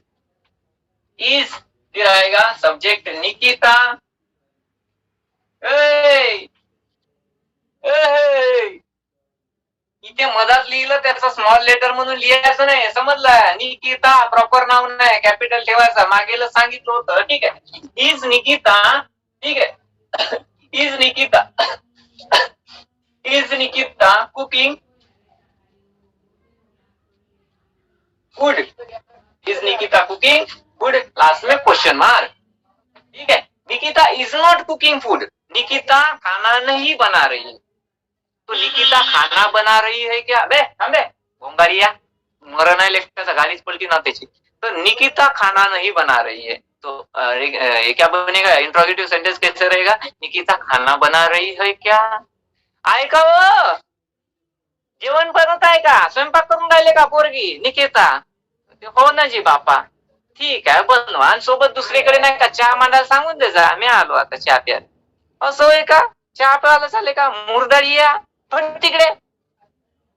फिर आएगा सब्जेक्ट निकिता, इथे मधात लिहिलं त्याचा स्मॉल लेटर म्हणून लिहायचं नाही, समजलं? निकिता प्रॉपर नाव नाही, कॅपिटल ठेवायचा, मागेला सांगितलं होतं। ठीक आहे, इज निकिता, ठीक आहे, is Nikita cooking food, is Nikita cooking food, last में क्वेश्चन मार्क। ठीक है, Nikita is not cooking food, Nikita खाना नहीं बना रही है। तो निकिता खाना बना रही है क्या? बे थांबे भोंगारिया, मरण आहे लेखकाचा, गाडीच पलटी ना त्याची. तो निकिता खाना नहीं बना रही है, तो ये क्या बनेगा? इंट्रोगेटिव सेंटेंस कैसे रहेगा? निकिता खाना बना रही है क्या? आहे का वो? जेवण बनवत आहे का? स्वयंपाक करून राहिले का पोरगी निकिता? हो ना जी बापा. ठीक आहे बनवा, आणि सोबत दुसरीकडे नाही का चहा मांडायला सांगून दे जा, मी आलो आता चहा प्यायला. असं होय का? चहा प्यायला चालले का? मुरदळी पण तिकडे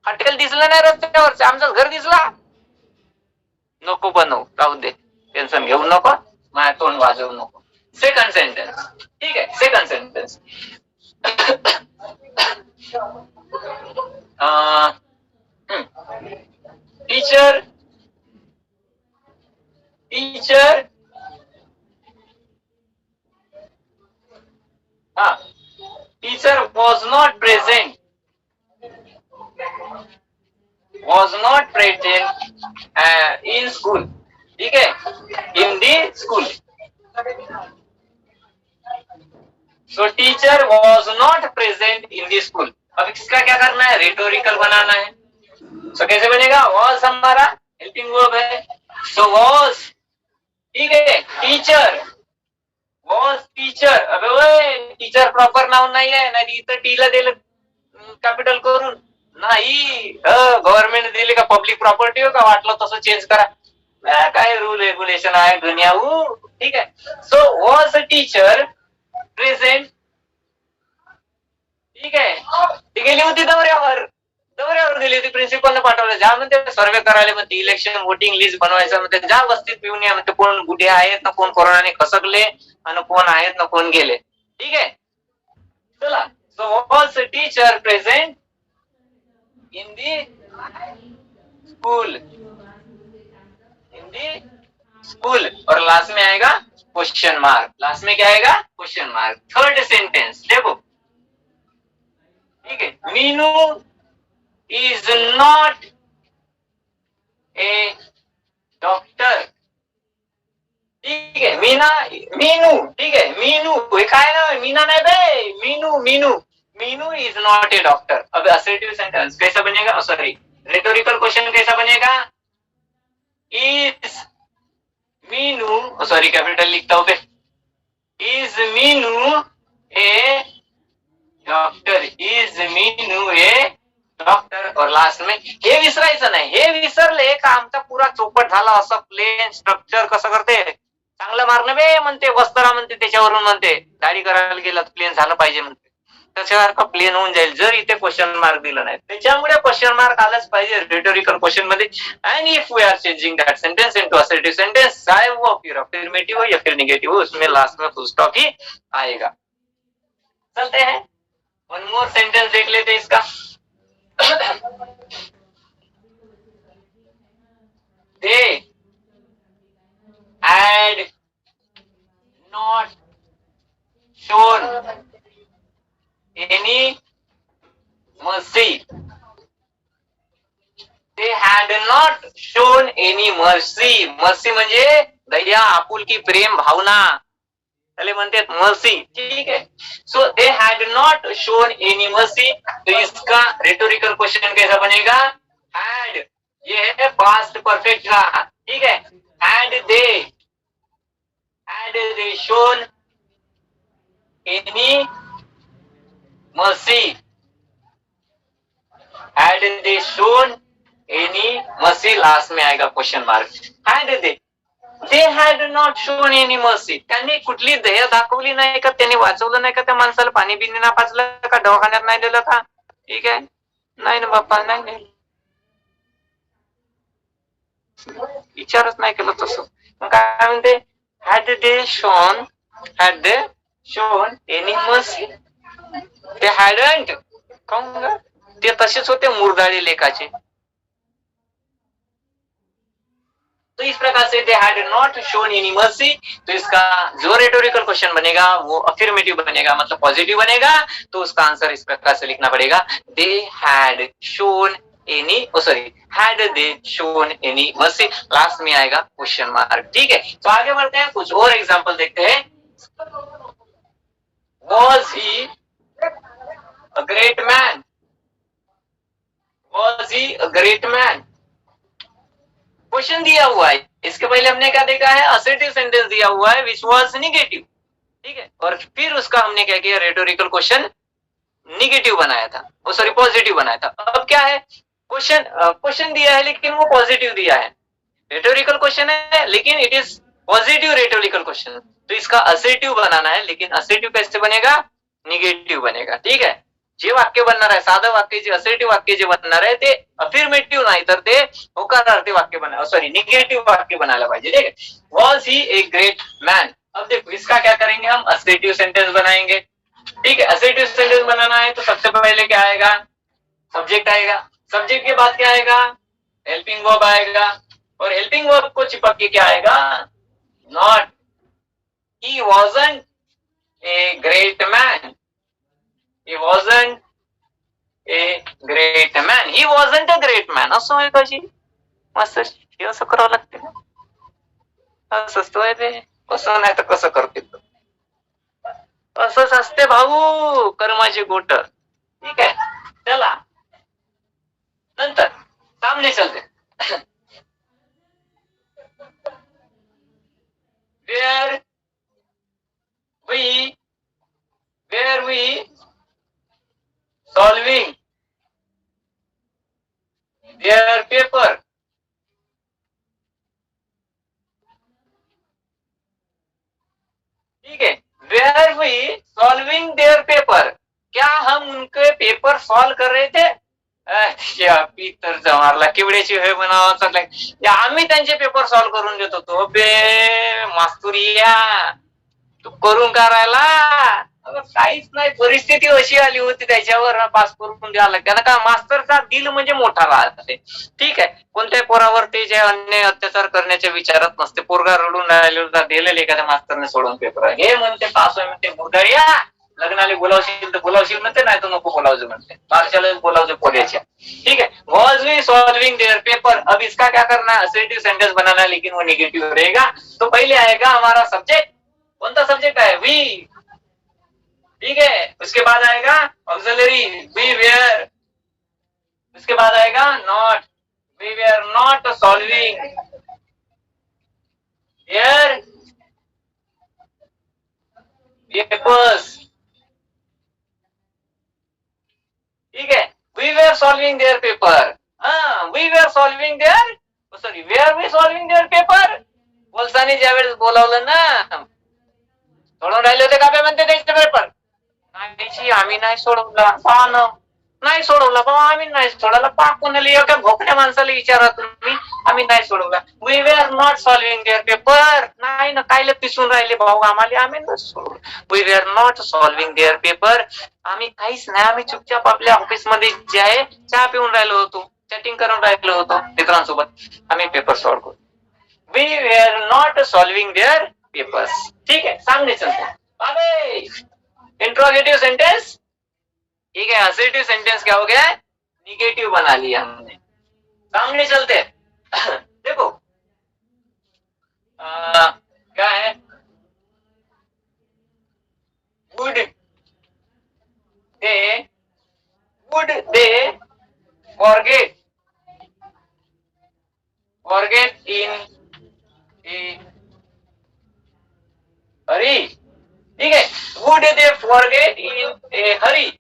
हॉटेल दिसलं नाही रस्त्यावरच, आमचं घर दिसला. नको बनवू, राहू दे, टेन्शन घेऊ नको, माझ्या तोंड वाजवू नको. Second sentence. ठीक आहे, सेकंड सेंटेन्स. टीचर टीचर हा teacher was not present in school. ठीक है, in the school. So teacher was not present in the school. अब इसका क्या करना है? रिटोरिकल बनाना है. सो कैसे बनेगा? वॉज हमारा हेल्पिंग वर्ब है, सो वॉज. ठीक है, टीचर वॉज टीचर. अबे ओए, टीचर प्रॉपर नाउन नाही आहे, नाही इथं टीला दिलं कॅपिटल करून. नाही, गव्हर्नमेंट दिली का पब्लिक प्रॉपर्टी हो का? वाटलं तसं चेंज करा. काय रूल रेग्युलेशन आहे दुनिया. ठीक आहे. So was a teacher present. ठीक आहे, ती गेली होती दौऱ्यावर दिली होती, प्रिन्सिपलने पाठवलं. जा म्हणते सर्वे करायला, म्हणते इलेक्शन वोटिंग लिस्ट बनवायचं, म्हणते जा वस्तीत पिऊन या, म्हणते कोण गुढे आहेत ना, कोण कोरोनाने खसकले आणि कोण आहेत ना कोण गेले. ठीक आहे, चला. So was a teacher present in the school. और लास्ट में आएगा क्वेश्चन मार्क. लास्ट में क्या आएगा? Question mark. थर्ड सेंटेंस देखो. ठीक है, Meenu is not a doctor. ठीक है, मीनू. ठीक है, मीनू काय ना, मीना नाही बे, Meenu is not a doctor. अब असर्टिव सेंटेंस कैसा बनेगा? सॉरी, रेटोरिकल क्वेश्चन कैसा बनेगा? इज मीनू, सॉरी कैपिटल लिखता हूं बे, is Meenu a doctor. Is Meenu a doctor. और लास्ट में हे विसरायचं नाही. हे विसरले का आमचा पुरा चौपट झाला. असं प्लेन स्ट्रक्चर कसं करते? चांगलं मारणं बे म्हणते, वस्त्रा म्हणते, त्याच्यावरून म्हणते दाढी करायला गेला प्लेन झालं पाहिजे म्हणते. त्याच्यासारखं प्लेन होऊन जाईल जर इथे क्वेश्चन मार्क दिलं नाही. त्याच्यामुळे क्वेश्चन मार्क आलाच पाहिजे रिटोरिकल क्वेश्चन मध्ये. And if we are changing that sentence into assertive sentence, चाहे वो फिर अफर्मेटिव हो या फिर नेगेटिव हो, उसमें लास्ट में फुल स्टॉप ही आएगा. चलते हैं, वन मोर सेंटेंस देख लेते हैं इसका. They had not shown any mercy. They had not shown any mercy. Mercy म्हणजे दया, आपुलकी, प्रेम, भावना, त्याला म्हणतात मर्सी. ठीक है, so they had not shown any mercy. तो इसका रिटोरिकल क्वेश्चन कैसा बनेगा? हैड, ये है पास्ट परफेक्ट का. ठीक है, had they shown any mercy. Had they shown any mercy, last में आएगा question mark. Had they had not shown any mercy. त्यांनी कुठली दया दाखवली नाही का? त्यांनी वाचवलं नाही का त्या माणसाला? पाणी बिनी ना पाचलं का? दवाखान्यात नाही दिलं का? ठीक आहे, नाही ना बाप्पा, नाही विचारच नाही केलं तसं. मग काय म्हणते? Had they shown any mercy. ते हॅडंट, काऊन ते तसेच होते मुरदाळी लेखाचे. तो इस प्रकार से दे had not shown any mercy. तो इसका जो रेटोरिकल क्वेश्चन बनेगा वो अफर्मेटिव बनेगा, मतलब पॉजिटिव बनेगा. तो उसका आंसर इस प्रकार से लिखना पड़ेगा, they had shown any, sorry, had they shown any mercy. Last में आएगा क्वेश्चन मार्क. ठीक है, तो आगे बढ़ते हैं, कुछ और एग्जांपल देखते हैं. was he a great man? Was he a great man? Question दिया हुआ है, इसके पहले हमने क्या देखा है, असर्टिव सेंटेंस दिया हुआ है विच वाज निगेटिव, ठीक है, और फिर उसका हमने क्या किया, रेटोरिकल क्वेश्चन निगेटिव बनाया था, वो सॉरी पॉजिटिव बनाया था। अब क्या है, क्वेश्चन दिया है लेकिन वो पॉजिटिव दिया है, रेटोरिकल क्वेश्चन है लेकिन it is positive rhetorical question, तो इसका असर्टिव बनाना है, लेकिन असर्टिव कैसे बनेगा, निगेटिव बनेगा, ठीक है। जे वाक्य बनणार आहे, साधं वाक्य जे असर्टिव्ह वाक्य जे बनणार आहे ते अफर्मेटिव्ह नाही तर ते होकारार्थी वाक्य बना, सॉरी निगेटिव्ह वाक्य बनायला पाहिजे, ठीक है। Was he a great man, अब देखो इसका क्या करेंगे, हम असर्टिव सेंटेंस बनाएंगे, ठीक है। असर्टिव सेंटेंस बनाना है तो सबसे पहले क्या आएगा, सब्जेक्ट आएगा, सब्जेक्ट के बाद क्या आएगा, हेल्पिंग वर्ब आएगा, और हेल्पिंग वर्ब को चिपक के क्या आएगा, not, he wasn't a great man, he wasn't a great man, he wasn't a great man, असं आहे का जी, मस्त हे असं करावं लागते ना, असंच तो आहे ते, कसं नाही तर कसं करते, असंच असते भाऊ कर्माचे गोट, ठीक आहे। चला नंतर सामने चलते, where we solving their paper, ठीक है, where we solving their paper, क्या हम उनके पेपर सॉल्व कर रहे थे, पीतर जमारला किवड्याची हे म्हणावं चाललंय, आम्ही त्यांचे पेपर सॉल्व करून देत होतो, बे मास्तुरिया तू करून करायला, काहीच नाही, परिस्थिती अशी आली होती त्याच्यावर पास करून द्यावं लागतं ना, का मास्तरचा दिल म्हणजे मोठा राहते, ठीक आहे, कोणत्याही पोरावर ते जे अन्याय अत्याचार करण्याच्या विचारात नसते, पोरगा रडून राहिलेला दिलेले एखाद्या मास्तरने सोडून पेपर, हे म्हणते पास आहे म्हणते, मुर्दाळिया लग्नाला बोलावशील तर बोलावशील म्हणते, नाही तर नको बोलावचं म्हणते, बारशाला बोलावचं पोऱ्याच्या, ठीक है। Was we solving their paper, अब इसका क्या करना है, असर्टिव सेंटेंस बनाना है लेकिन वो निगेटिव रहेगा, तो पहले आएगा हमारा सब्जेक्ट, कौन सा सब्जेक्ट है, वी, ठीक है, उसके बाद आएगा ऑक्सिलरी वी वेयर, उसके बाद आएगा not, we were not solving their papers, ठीक है, we were solving their paper, we were solving their, sorry were we solving their paper, बोलसाने ज्यावेळेस बोलावलं ना, सोडून राहिले होते का म्हणते त्यांचे पेपर, नाही आम्ही नाही सोडवला, नाही सोडवला बाबा, आम्ही नाही सोडवला, कोणाला एवढ्या भोकड्या माणसाला विचारा तुम्ही, आम्ही नाही सोडवला, we were not solving their paper, नाही ना, कायले पिसून राहिले भाऊ आम्हाला, आम्ही नाही सोडवलं, we were not solving their paper, आम्ही काहीच नाही, आम्ही चुपचाप आपल्या ऑफिस मध्ये जे आहे चहा पिऊन राहिलो होतो, चॅटिंग करून राहिलो होतो मित्रांसोबत, आम्ही पेपर सॉल्व करू, we were not solving their papers, ठीक है। सामने चलते, अरे इंट्रोगेटिव सेंटेंस, ठीक है, असर्टिव सेंटेंस क्या हो गया है, निगेटिव बना लिया हमने, सामने चलते देखो क्या है, would they forget in a hurry, ठीक है, would they forget in a hurry,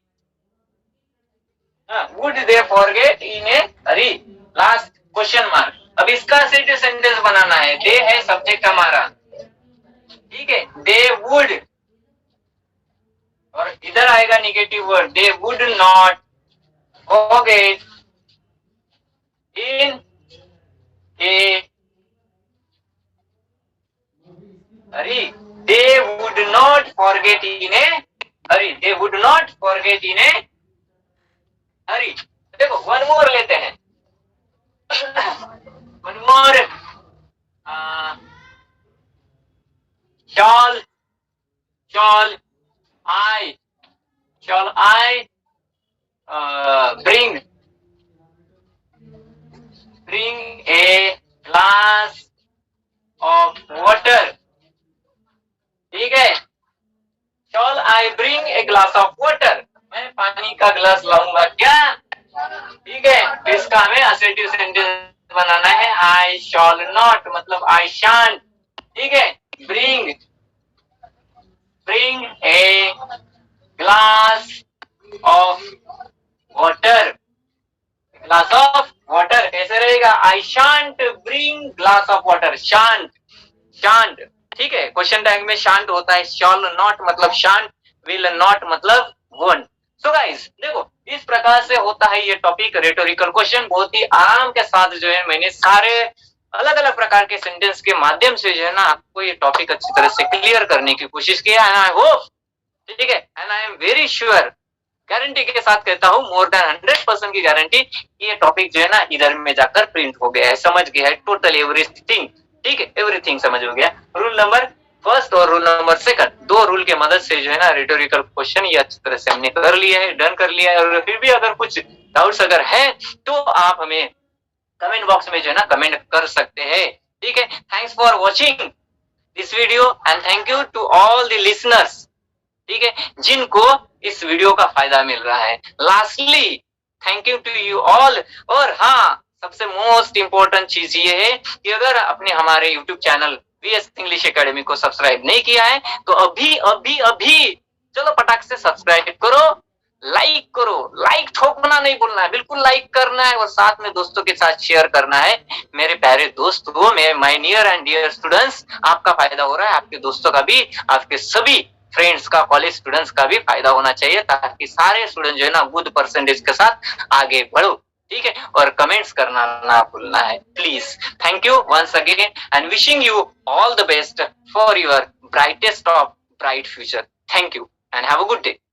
would they forget in a hurry, last question mark. अब इसका असर्टिव सेंटेंस बनाना है, दे है सब्जेक्ट हमारा, ठीक है, दे वुड, और इधर आएगा negative word, they would not forget in A Hari, they would not forget in a hurry, they would not forget in a hurry, देखो वन मोर लेते हैं, one more, shall I bring a glass of water, ठीक है, shall I bring glass of water, मैं पानी का glass लाऊंगा क्या? ठीक है, तो इसका हमें असर्टिव सेंटेंस बनाना है। आई शॉल नॉट मतलब आई शांट। ठीक है, bring a glass of water, glass of water कैसे रहेगा? I shan't bring glass of water, shan't shan't. ठीक है, क्वेश्चन टैग में शांत होता है, शॉल नॉट मतलब शांत, विल नॉट मतलब वोंट। सो गाइस देखो, इस प्रकार से होता है ये टॉपिक रेटोरिकल क्वेश्चन। बहुत ही आराम के साथ जो है मैंने सारे अलग अलग प्रकार के सेंटेंस के माध्यम से जो है ना आपको ये टॉपिक अच्छी तरह से क्लियर करने की कोशिश किया है। आई होप, ठीक है, and I am very sure, guarantee के साथ कहता हूँ, मोर देन 100% की गारंटी, ये टॉपिक जो है ना इधर में जाकर प्रिंट हो गया है, समझ गया है टोटल एवरीथिंग। ठीक है, एवरीथिंग समझ हो गया। रूल नंबर फर्स्ट और रूल नंबर सेकंड, दो रूल के मदद से जो है ना रिटोरिकल क्वेश्चन ये अच्छी तरह से हमने कर लिया है, डन कर लिया है। और फिर भी अगर कुछ डाउट्स अगर है तो आप हमें कमेंट बॉक्स में जो है ना कमेंट कर सकते हैं। ठीक है, thanks for watching this video and thank you to all the listeners, ठीक है, जिनको इस वीडियो का फायदा मिल रहा है। Lastly thank you to you all. और हाँ, सबसे मोस्ट इंपॉर्टेंट चीज ये है कि अगर आपने हमारे YouTube channel VS English academy को सब्सक्राइब नहीं किया है तो अभी अभी अभी चलो पटाख से सब्सक्राइब करो, लाइक करो, लाइक ठोकना नहीं भूलना है, बिल्कुल लाइक करना है और साथ में दोस्तों के साथ शेयर करना है। मेरे प्यारे दोस्तों, my near and dear students, आपका फायदा हो रहा है, आपके दोस्तों का भी, आपके सभी फ्रेंड्स का, कॉलेज स्टूडेंट्स का भी फायदा होना चाहिए, ताकि सारे स्टूडेंट जो है ना गुड परसेंटेज के साथ आगे बढ़ो। ठीक है, और कमेंट्स करना ना भूलना है please. Thank you once again and wishing you all the best for your brightest of bright future. Thank you and have a good day.